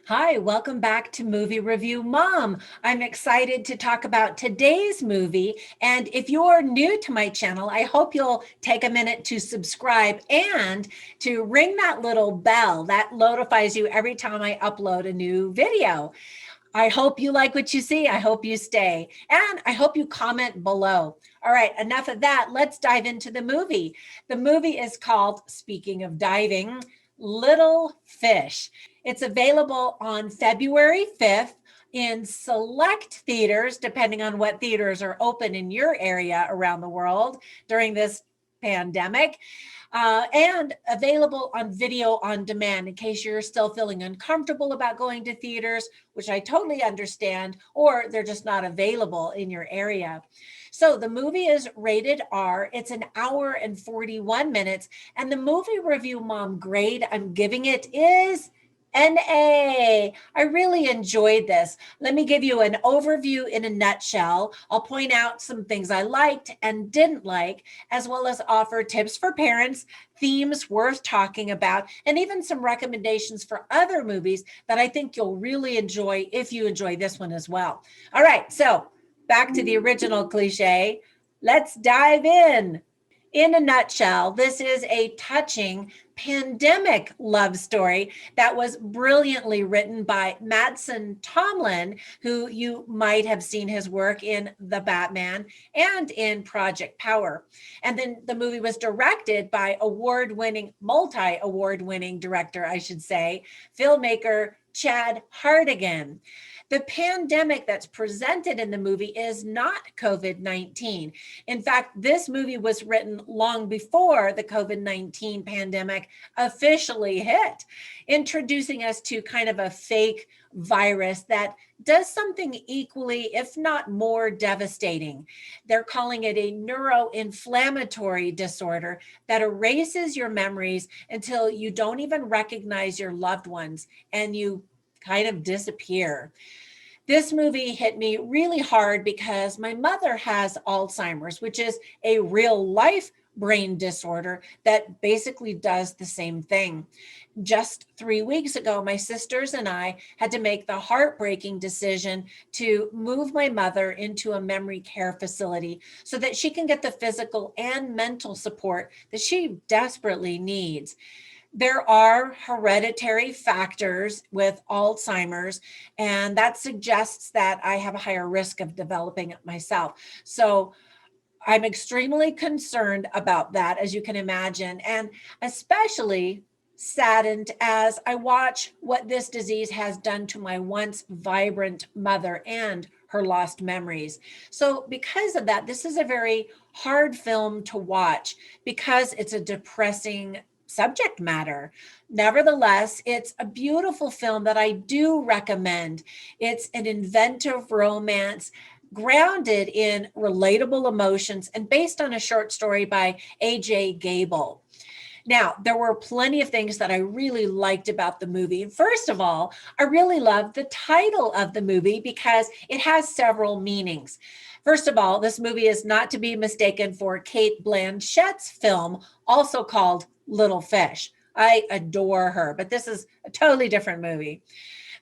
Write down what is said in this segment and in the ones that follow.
Hi, welcome back to Movie Review Mom. I'm excited to talk about today's movie. And if you're new to my channel, I hope you'll take a minute to subscribe and to ring that little bell that notifies you every time I upload a new video. I hope you like what you see. I hope you stay. And I hope you comment below. All right, enough of that. Let's dive into the movie. The movie is called, speaking of diving, Little Fish. It's available on February 5th in select theaters, depending on what theaters are open in your area around the world during this pandemic. And available on video on demand in case you're still feeling uncomfortable about going to theaters, which I totally understand, or they're just not available in your area. So the movie is rated R. It's an hour and 41 minutes. And the movie review mom grade I'm giving it is an A. I really enjoyed this. Let me give you an overview in a nutshell. I'll point out some things I liked and didn't like, as well as offer tips for parents, themes worth talking about, and even some recommendations for other movies that I think you'll really enjoy if you enjoy this one as well. All right, so back to the original cliche. Let's dive in. In a nutshell, this is a touching pandemic love story that was brilliantly written by Madsen Tomlin, who you might have seen his work in The Batman and in Project Power. And then the movie was directed by multi-award winning director, I should say, filmmaker Chad Hartigan. The pandemic that's presented in the movie is not COVID-19. In fact, this movie was written long before the COVID-19 pandemic officially hit, introducing us to kind of a fake virus that does something equally, if not more devastating. They're calling it a neuroinflammatory disorder that erases your memories until you don't even recognize your loved ones and you kind of disappear. This movie hit me really hard because my mother has Alzheimer's, which is a real life brain disorder that basically does the same thing. Just 3 weeks ago, my sisters and I had to make the heartbreaking decision to move my mother into a memory care facility so that she can get the physical and mental support that she desperately needs. There are hereditary factors with Alzheimer's, and that suggests that I have a higher risk of developing it myself. So I'm extremely concerned about that, as you can imagine, and especially saddened as I watch what this disease has done to my once vibrant mother and her lost memories. So, because of that, this is a very hard film to watch because it's a depressing subject matter. Nevertheless, it's a beautiful film that I do recommend. It's an inventive romance grounded in relatable emotions and based on a short story by A.J. Gable. Now, there were plenty of things that I really liked about the movie. First of all, I really loved the title of the movie because it has several meanings. First of all, this movie is not to be mistaken for Kate Blanchett's film, also called Little Fish. I adore her, but this is a totally different movie.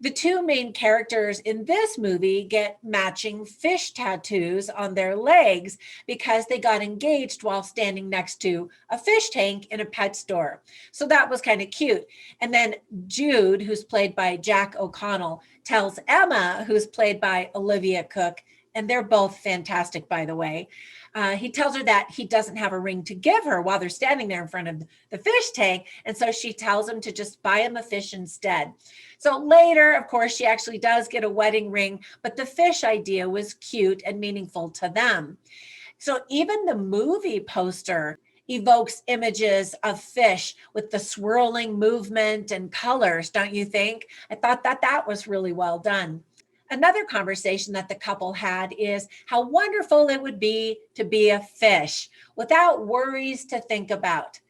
The two main characters in this movie get matching fish tattoos on their legs because they got engaged while standing next to a fish tank in a pet store. So that was kind of cute. And then Jude, who's played by Jack O'Connell, tells Emma, who's played by Olivia Cooke, and they're both fantastic, by the way. He tells her that he doesn't have a ring to give her while they're standing there in front of the fish tank. And so she tells him to just buy him a fish instead. So later, of course, she actually does get a wedding ring, but the fish idea was cute and meaningful to them. So even the movie poster evokes images of fish with the swirling movement and colors, don't you think? I thought that was really well done. Another conversation that the couple had is how wonderful it would be to be a fish without worries to think about.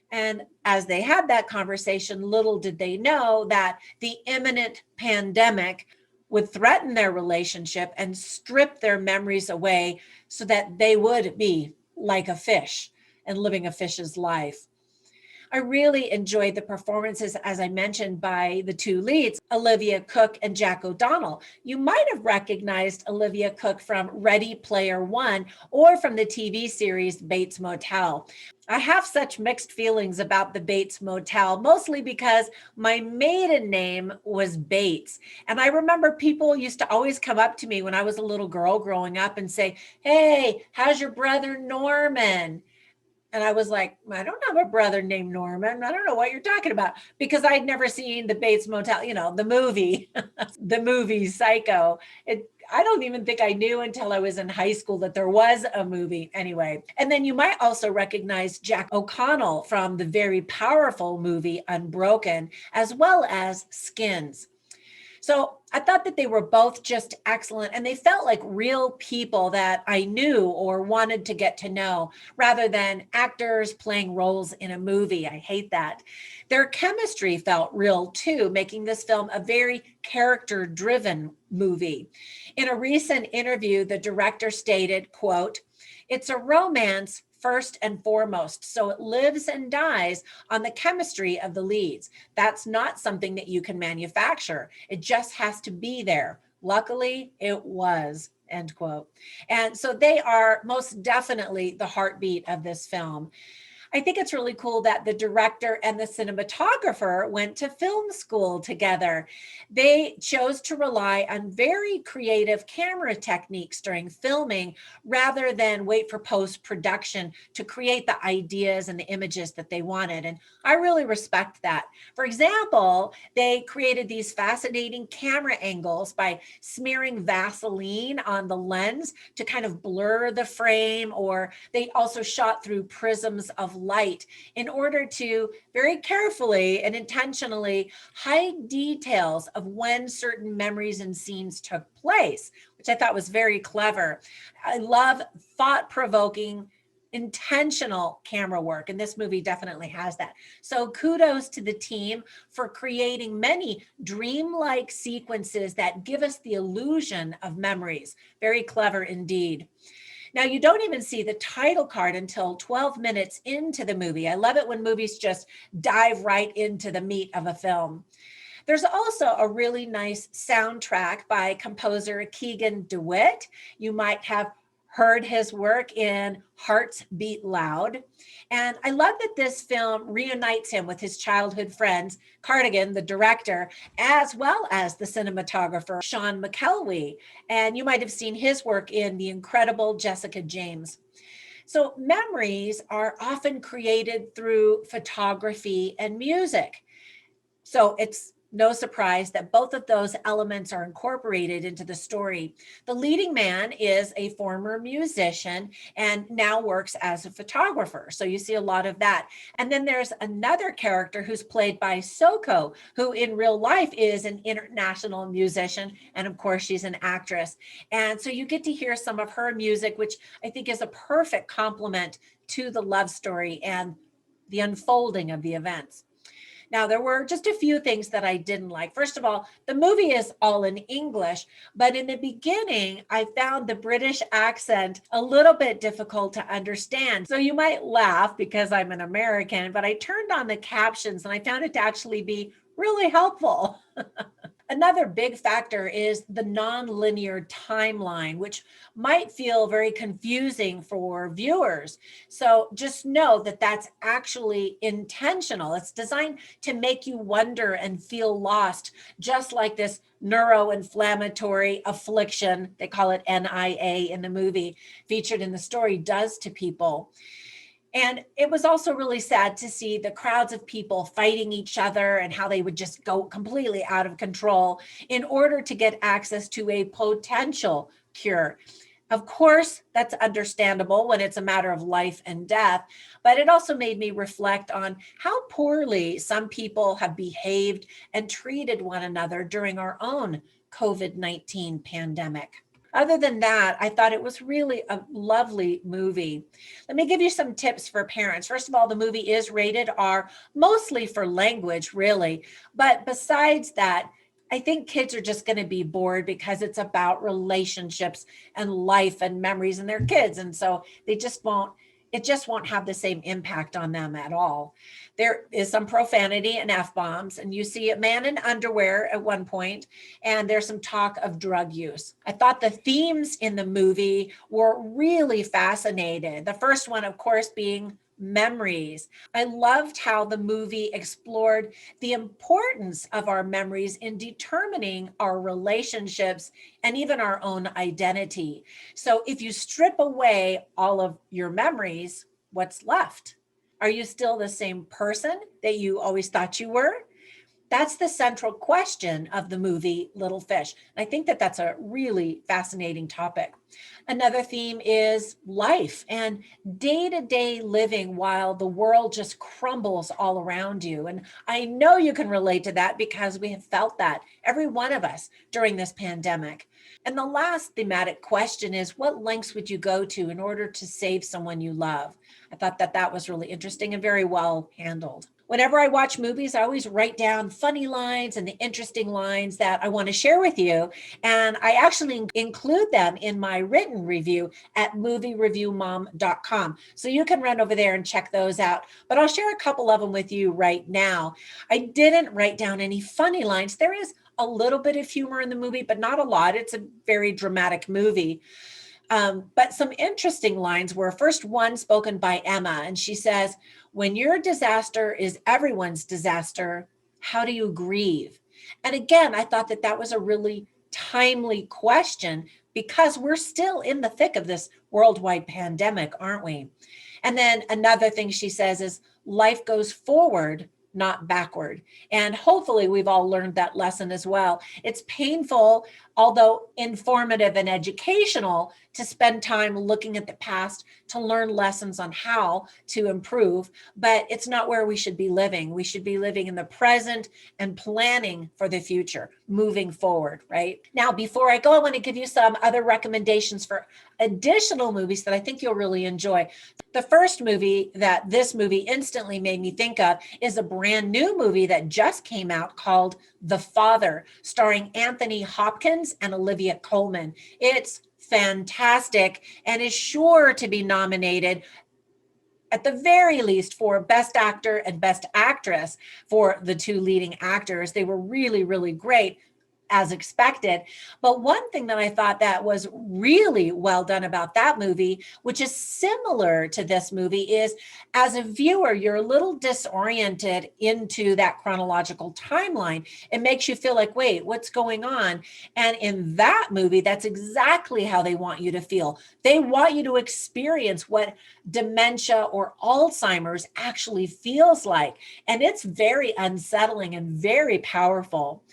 And as they had that conversation, little did they know that the imminent pandemic would threaten their relationship and strip their memories away so that they would be like a fish and living a fish's life. I really enjoyed the performances, as I mentioned, by the two leads, Olivia Cooke and Jack O'Donnell. You might have recognized Olivia Cooke from Ready Player One or from the TV series Bates Motel. I have such mixed feelings about the Bates Motel, mostly because my maiden name was Bates. And I remember people used to always come up to me when I was a little girl growing up and say, "Hey, how's your brother Norman?" And I was like, "I don't have a brother named Norman. I don't know what you're talking about," because I'd never seen the Bates Motel, the movie, the movie Psycho. I don't even think I knew until I was in high school that there was a movie anyway. And then you might also recognize Jack O'Connell from the very powerful movie Unbroken, as well as Skins. So I thought that they were both just excellent, and they felt like real people that I knew or wanted to get to know rather than actors playing roles in a movie. I hate that. Their chemistry felt real too, making this film a very character driven movie. In a recent interview, the director stated, quote, "It's a romance first and foremost, so it lives and dies on the chemistry of the leads. That's not something that you can manufacture. It just has to be there. Luckily, it was," end quote. And so they are most definitely the heartbeat of this film. I think it's really cool that the director and the cinematographer went to film school together. They chose to rely on very creative camera techniques during filming rather than wait for post production to create the ideas and the images that they wanted. And I really respect that. For example, they created these fascinating camera angles by smearing Vaseline on the lens to kind of blur the frame, or they also shot through prisms of light in order to very carefully and intentionally hide details of when certain memories and scenes took place, which I thought was very clever. I love thought-provoking, intentional camera work, and this movie definitely has that. So kudos to the team for creating many dreamlike sequences that give us the illusion of memories. Very clever indeed. Now, you don't even see the title card until 12 minutes into the movie. I love it when movies just dive right into the meat of a film. There's also a really nice soundtrack by composer Keegan DeWitt. You might have heard his work in Hearts Beat Loud. And I love that this film reunites him with his childhood friends, Cardigan, the director, as well as the cinematographer, Sean McKelvey. And you might have seen his work in The Incredible Jessica James. So memories are often created through photography and music. So it's no surprise that both of those elements are incorporated into the story. The leading man is a former musician and now works as a photographer. So you see a lot of that. And then there's another character who's played by Soko, who in real life is an international musician. And of course, she's an actress. And so you get to hear some of her music, which I think is a perfect complement to the love story and the unfolding of the events. Now, there were just a few things that I didn't like. First of all, the movie is all in English, but in the beginning, I found the British accent a little bit difficult to understand. So you might laugh because I'm an American, but I turned on the captions and I found it to actually be really helpful. Another big factor is the non-linear timeline, which might feel very confusing for viewers. So just know that that's actually intentional. It's designed to make you wonder and feel lost, just like this neuroinflammatory affliction, they call it NIA in the movie, featured in the story, does to people. And it was also really sad to see the crowds of people fighting each other and how they would just go completely out of control in order to get access to a potential cure. Of course, that's understandable when it's a matter of life and death, but it also made me reflect on how poorly some people have behaved and treated one another during our own COVID-19 pandemic. Other than that, I thought it was really a lovely movie. Let me give you some tips for parents. First of all, the movie is rated R, mostly for language, really. But besides that, I think kids are just going to be bored because it's about relationships and life and memories, and they're kids. And so they just won't it just won't have the same impact on them at all. There is some profanity and F-bombs, and you see a man in underwear at one point, and there's some talk of drug use. I thought the themes in the movie were really fascinating. The first one, of course, being memories. I loved how the movie explored the importance of our memories in determining our relationships and even our own identity. So if you strip away all of your memories, what's left? Are you still the same person that you always thought you were? That's the central question of the movie Little Fish. I think that that's a really fascinating topic. Another theme is life and day-to-day living while the world just crumbles all around you. And I know you can relate to that because we have felt that, every one of us, during this pandemic. And the last thematic question is, what lengths would you go to in order to save someone you love? I thought that that was really interesting and very well handled. Whenever I watch movies, I always write down funny lines and the interesting lines that I want to share with you. And I actually include them in my written review at moviereviewmom.com. So you can run over there and check those out. But I'll share a couple of them with you right now. I didn't write down any funny lines. There is a little bit of humor in the movie, but not a lot. It's a very dramatic movie. But some interesting lines were, first one spoken by Emma, and she says, "When your disaster is everyone's disaster, how do you grieve?" And again, I thought that that was a really timely question because we're still in the thick of this worldwide pandemic, aren't we? And then another thing she says is, life goes forward, not backward. And hopefully we've all learned that lesson as well. It's painful, although informative and educational, to spend time looking at the past to learn lessons on how to improve, but it's not where we should be living. We should be living in the present and planning for the future, moving forward, right? Now, before I go, I want to give you some other recommendations for additional movies that I think you'll really enjoy. The first movie that this movie instantly made me think of is a brand new movie that just came out called The Father, starring Anthony Hopkins and Olivia Colman. It's fantastic and is sure to be nominated at the very least for Best Actor and Best Actress for the two leading actors. They were really, really great, as expected. But one thing that I thought that was really well done about that movie, which is similar to this movie, is as a viewer, you're a little disoriented into that chronological timeline. It makes you feel like, wait, what's going on? And in that movie, that's exactly how they want you to feel. They want you to experience what dementia or Alzheimer's actually feels like. And it's very unsettling and very powerful.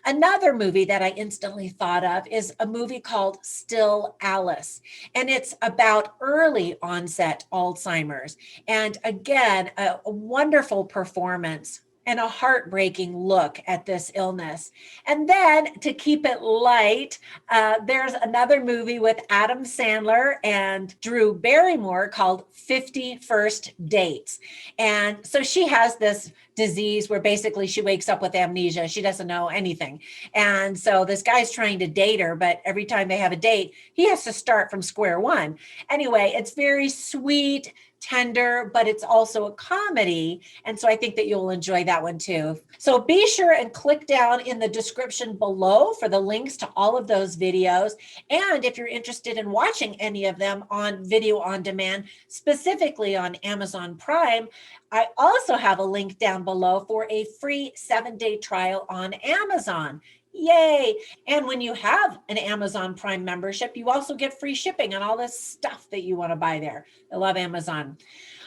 Another movie that I instantly thought of is a movie called Still Alice, and it's about early onset Alzheimer's. And again, a wonderful performance and a heartbreaking look at this illness. And then to keep it light, there's another movie with Adam Sandler and Drew Barrymore called 50 First Dates. And so she has this disease where basically she wakes up with amnesia. She doesn't know anything. And so this guy's trying to date her, but every time they have a date, he has to start from square one. Anyway, it's very sweet, tender, but it's also a comedy. And so I think that you'll enjoy that one too. So be sure and click down in the description below for the links to all of those videos. And if you're interested in watching any of them on video on demand, specifically on Amazon Prime, I also have a link down below for a free 7-day trial on Amazon. Yay. And when you have an Amazon Prime membership, you also get free shipping on all this stuff that you want to buy there. I love Amazon.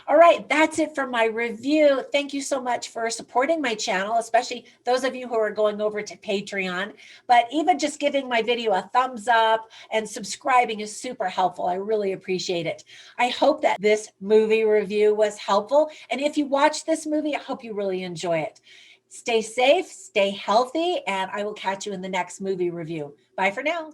All right, that's it for my review. Thank you so much for supporting my channel, especially those of you who are going over to Patreon. But even just giving my video a thumbs up and subscribing is super helpful. I really appreciate it. I hope that this movie review was helpful. And if you watch this movie, I hope you really enjoy it. Stay safe, stay healthy, and I will catch you in the next movie review. Bye for now.